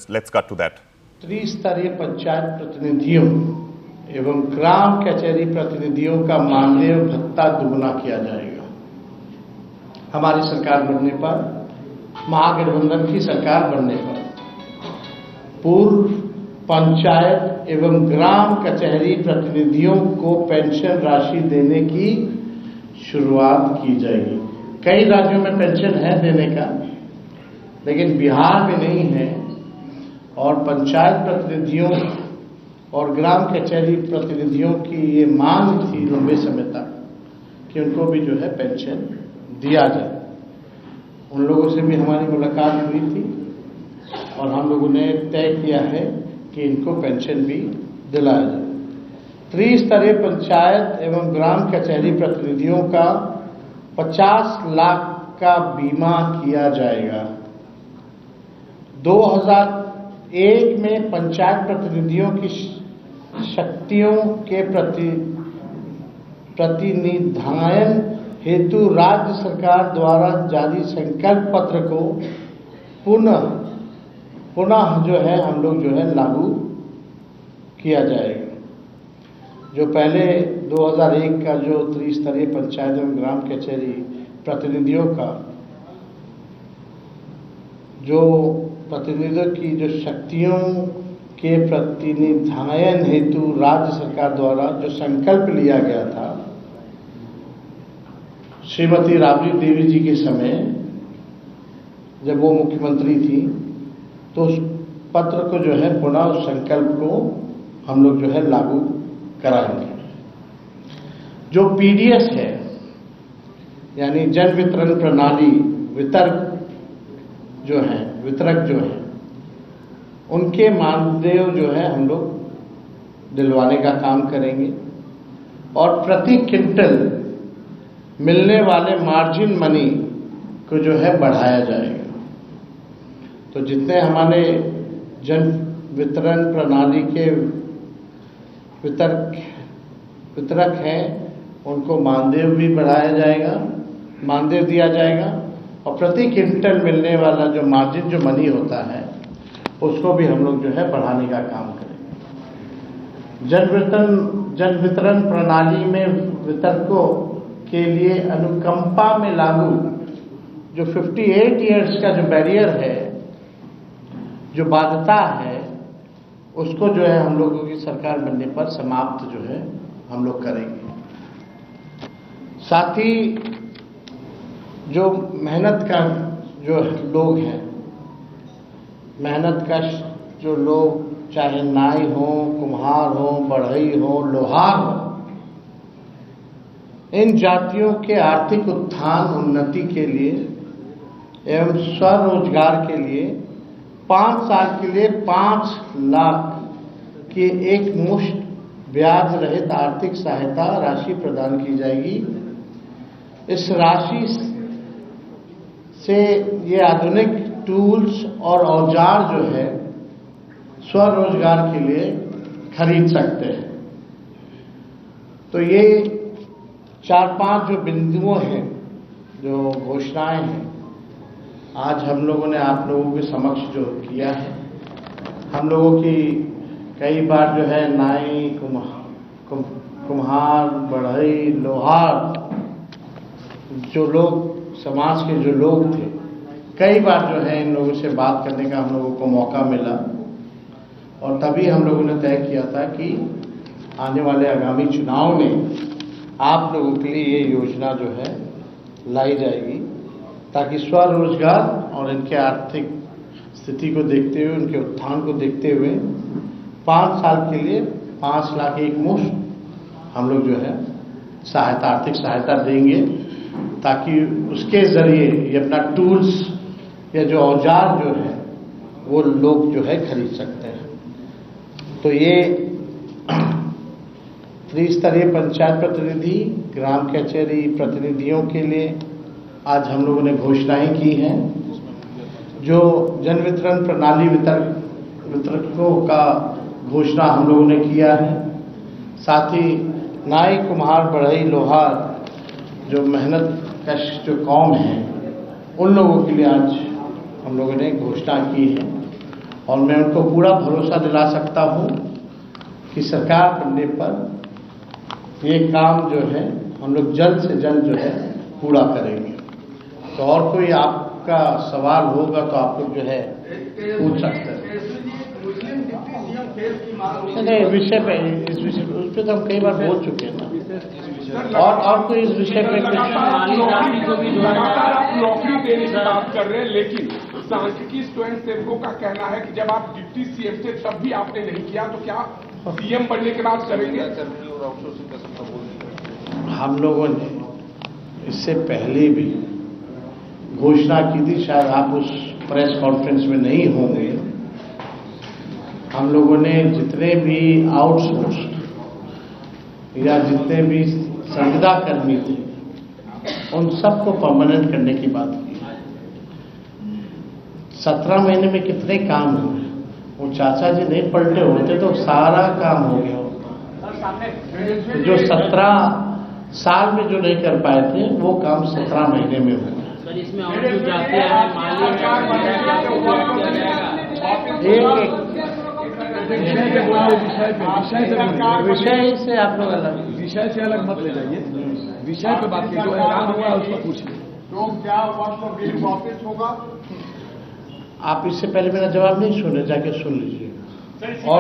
Let's cut to that. त्रिस्तरीय पंचायत प्रतिनिधियों एवं ग्राम कचहरी प्रतिनिधियों का मानदेय भत्ता दुगुना किया जाएगा। हमारी सरकार बनने पर, महागठबंधन की सरकार बनने पर पूर्व पंचायत एवं ग्राम कचहरी प्रतिनिधियों को पेंशन राशि देने की शुरुआत की जाएगी। कई राज्यों में पेंशन है देने का, लेकिन बिहार में नहीं है। और पंचायत प्रतिनिधियों और ग्राम कचहरी प्रतिनिधियों की ये मांग थी लंबे समय तक कि उनको भी जो है पेंशन दिया जाए। उन लोगों से भी हमारी मुलाकात हुई थी और हम लोगों ने तय किया है कि इनको पेंशन भी दिलाया जाए। त्रिस्तरीय पंचायत एवं ग्राम कचहरी प्रतिनिधियों का 50 लाख का बीमा किया जाएगा। 2001 में पंचायत प्रतिनिधियों की शक्तियों के प्रतिनिधान हेतु राज्य सरकार द्वारा जारी संकल्प पत्र को पुनः जो है हम लोग जो है लागू किया जाएगा। जो पहले 2001 का जो त्रिस्तरीय पंचायत एवं ग्राम कचहरी प्रतिनिधियों का जो प्रतिनिधियों की जो शक्तियों के प्रतिनिधान हेतु राज्य सरकार द्वारा जो संकल्प लिया गया था श्रीमती राबड़ी देवी जी के समय, जब वो मुख्यमंत्री थी, तो उस पत्र को जो है पुनः उस संकल्प को हम लोग जो है लागू कराएंगे। जो पीडीएस है यानी जन वितरण प्रणाली वितरक जो है उनके मानदेय जो है हम लोग दिलवाने का काम करेंगे और प्रति क्विंटल मिलने वाले मार्जिन मनी को जो है बढ़ाया जाएगा। तो जितने हमारे जन वितरण प्रणाली के वितरक हैं उनको मानदेय भी बढ़ाया जाएगा, मानदेय दिया जाएगा और प्रति क्विंटल मिलने वाला जो मार्जिन जो मनी होता है उसको भी हम लोग जो है बढ़ाने का काम करेंगे। जन वितरण प्रणाली में वितरकों के लिए अनुकंपा में लागू जो 58 इयर्स का जो बैरियर है, जो बाध्यता है, उसको जो है हम लोगों की सरकार बनने पर समाप्त जो है हम लोग करेंगे। साथ ही जो मेहनत का जो लोग हैं, मेहनत का जो लोग चाहे नाई हो, कुम्हार हो, बढ़ई हो, लोहार हो, इन जातियों के आर्थिक उत्थान उन्नति के लिए एवं स्वरोजगार के लिए 5 साल के लिए 5 लाख की एक मुश्त ब्याज रहित आर्थिक सहायता राशि प्रदान की जाएगी। इस राशि से ये आधुनिक टूल्स और औजार जो है स्वरोजगार के लिए खरीद सकते हैं। तो ये 4-5 जो बिंदुओं हैं, जो घोषणाएं हैं, आज हम लोगों ने आप लोगों के समक्ष जो किया है। हम लोगों की कई बार जो है नाई, कुम्हार, बढ़ई, लोहार जो लोग समाज के जो लोग थे, कई बार जो है इन लोगों से बात करने का हम लोगों को मौका मिला और तभी हम लोगों ने तय किया था कि आने वाले आगामी चुनाव में आप लोगों के लिए ये योजना जो है लाई जाएगी ताकि स्वरोजगार और इनके आर्थिक स्थिति को देखते हुए, उनके उत्थान को देखते हुए 5 साल के लिए 5 लाख एक मुश्त हम लोग जो है सहायता, आर्थिक सहायता देंगे ताकि उसके जरिए ये अपना टूल्स या जो औजार जो है वो लोग जो है खरीद सकते हैं। तो ये त्रिस्तरीय पंचायत प्रतिनिधि, ग्राम कचहरी प्रतिनिधियों के लिए आज हम लोगों ने घोषणाएं की हैं। जो जन वितरण प्रणाली वितरकों का घोषणा हम लोगों ने किया है। साथ ही नाई, कुम्हार, बढ़ई, लोहार जो मेहनत कश जो कौम है, उन लोगों के लिए आज हम लोगों ने घोषणा की है और मैं उनको पूरा भरोसा दिला सकता हूं कि सरकार बनने पर ये काम जो है हम लोग जल्द से जल्द जो है पूरा करेंगे। तो और कोई आपका सवाल होगा तो आप लोग जो है पूछ सकते हैं। नहीं, विषय पे इस विषय उस पर तो हम कई बार बोल चुके हैं ना। और कोई इस विषय पे नौकरी देने की बात कर रहे हैं, लेकिन सांख्यिकी स्वयं सेवकों का कहना है कि जब आप डिप्टी सीएम थे तब भी आपने नहीं किया, तो क्या सीएम बनने के बाद करेंगे? हम लोगों ने इससे पहले भी घोषणा की थी, शायद आप उस प्रेस कॉन्फ्रेंस में नहीं होंगे। हम लोगों ने जितने भी आउटसोर्स्ड या जितने भी संविदा कर्मी थे उन सबको परमानेंट करने की बात की। 17 महीने में कितने काम हुए, वो चाचा जी नहीं पलटे होते तो सारा काम हो गया होता। जो 17 साल में जो नहीं कर पाए थे वो काम 17 महीने में हुआ। इसमें और जो जाते हैं माली विषय से आप लोग अलग विषय से अलग मत ले जाइए, विषय पे बात की, जो ऐलान हुआ है उसको पूछिए। तो क्या वर्ष वापस होगा? आप इससे पहले मेरा जवाब नहीं सुने, जाके सुन लीजिए। और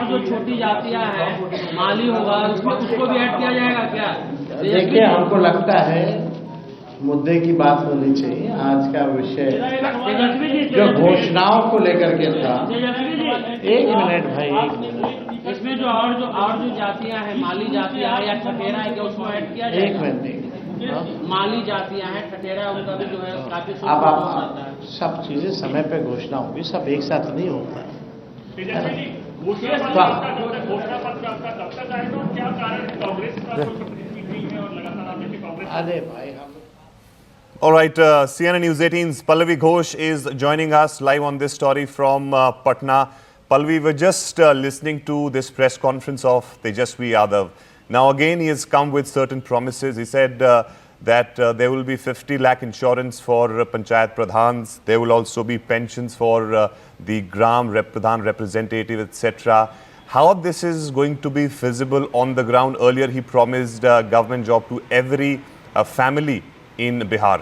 जो छोटी जातियां हैं माली होगा उसको भी ऐड किया जाएगा क्या? देखिए, हमको लगता है मुद्दे की बात होनी चाहिए। आज का विषय जो घोषणाओं को लेकर के था। एक मिनट भाई, एक मिनट। इसमें जो और जो जातियां हैं माली जातियां हैं या ठठेरा है क्या उसको ऐड किया जाएगा? एक मिनट। माली जातियां हैं ठठेरा उनका भी जो है काफी अब आप सब चीजें समय पे घोषणा होगी, सब एक साथ नहीं होता है। अरे भाई हम All right, CNN News 18's Pallavi Ghosh is joining us live on this story from Patna. Pallavi, we're just listening to this press conference of Tejasvi Yadav. Now again, he has come with certain promises. He said that there will be 50 lakh insurance for Panchayat Pradhans. There will also be pensions for the Gram Pradhan representative, etc. How this is going to be feasible on the ground? Earlier, he promised government job to every family in Bihar.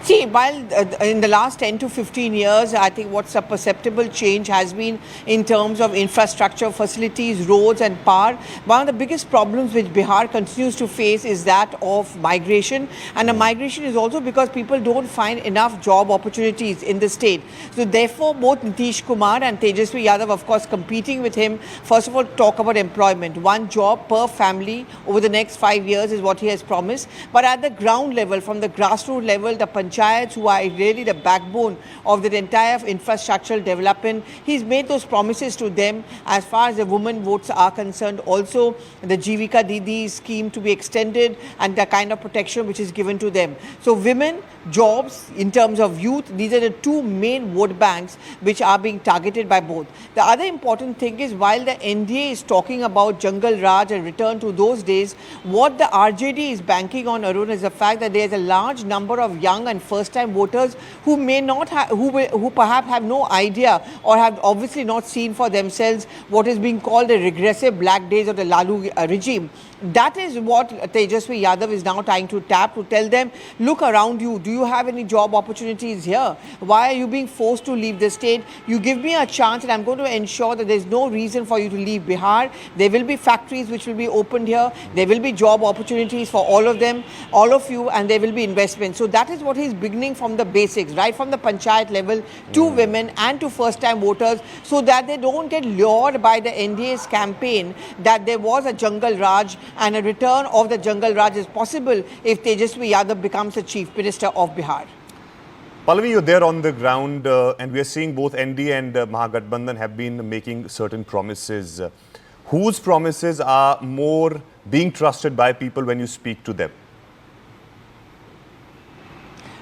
See, while in the last 10 to 15 years, I think what's a perceptible change has been in terms of infrastructure, facilities, roads and power. One of the biggest problems which Bihar continues to face is that of migration. And the migration is also because people don't find enough job opportunities in the state. So therefore, both Nitish Kumar and Tejasvi Yadav, of course, competing with him, first of all, talk about employment. One job per family over the next 5 years is what he has promised. But at the ground level, from the grassroots level, the panchayats who are really the backbone of the entire infrastructural development, he's made those promises to them as far as the women votes are concerned. Also, the Jivika Didi scheme to be extended and the kind of protection which is given to them. So women, jobs, in terms of youth, these are the two main vote banks which are being targeted by both. The other important thing is, while the NDA is talking about Jungle Raj and return to those days, what the RJD is banking on, Arun, is the fact that there is a large number of young and first-time voters who may not have, who perhaps have no idea or have obviously not seen for themselves what is being called the regressive black days of the Lalu regime. That is what Tejasvi Yadav is now trying to tap, to tell them, look around you. Do you have any job opportunities here? Why are you being forced to leave the state? You give me a chance and I'm going to ensure that there's no reason for you to leave Bihar. There will be factories which will be opened here. There will be job opportunities for all of them, all of you, and there will be investment. So that is what he's beginning from the basics, right from the panchayat level to women and to first-time voters, so that they don't get lured by the NDA's campaign that there was a Jungle Raj, and a return of the Jungle Raj is possible if Tejasvi Yadav becomes the Chief Minister of Bihar. Pallavi, you're there on the ground and we are seeing both NDA and Mahagathbandhan have been making certain promises. Whose promises are more being trusted by people when you speak to them?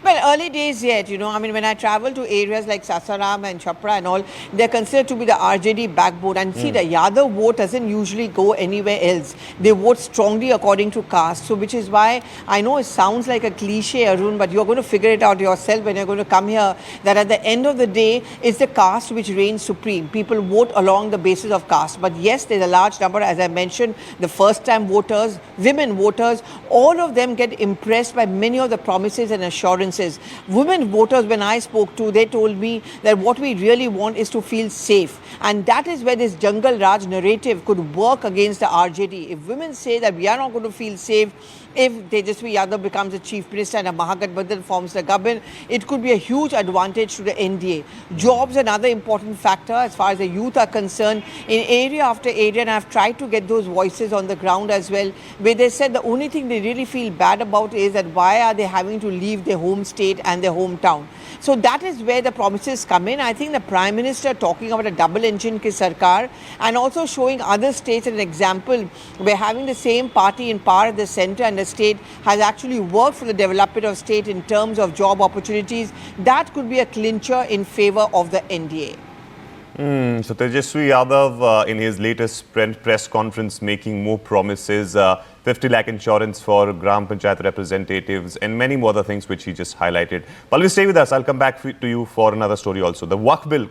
Well, early days yet, you know. I mean, when I travel to areas like Sasaram and Chhapra and all, they're considered to be the RJD backbone. And see, the Yadav vote doesn't usually go anywhere else. They vote strongly according to caste. So, which is why I know it sounds like a cliche, Arun, but you're going to figure it out yourself when you're going to come here, that at the end of the day, it's the caste which reigns supreme. People vote along the basis of caste. But yes, there's a large number, as I mentioned, the first-time voters, women voters, all of them get impressed by many of the promises and assurances. Women voters, when I spoke to, they told me that what we really want is to feel safe. And that is where this Jungle Raj narrative could work against the RJD. If women say that we are not going to feel safe, if Tejaswi Yadav becomes the chief minister and a Mahagathbandhan forms the government, it could be a huge advantage to the NDA. Jobs, another important factor as far as the youth are concerned, in area after area, and I've tried to get those voices on the ground as well, where they said the only thing they really feel bad about is that why are they having to leave their home state and their hometown. So that is where the promises come in. I think the Prime Minister talking about a double engine ki sarkar and also showing other states an example where having the same party in power at the centre and the state has actually worked for the development of state in terms of job opportunities, that could be a clincher in favour of the NDA. So Tejaswi Yadav in his latest press conference making more promises, 50 lakh insurance for Gram Panchayat representatives and many more other things which he just highlighted. Pallavi, stay with us. I'll come back to you for another story also. The Waqf bill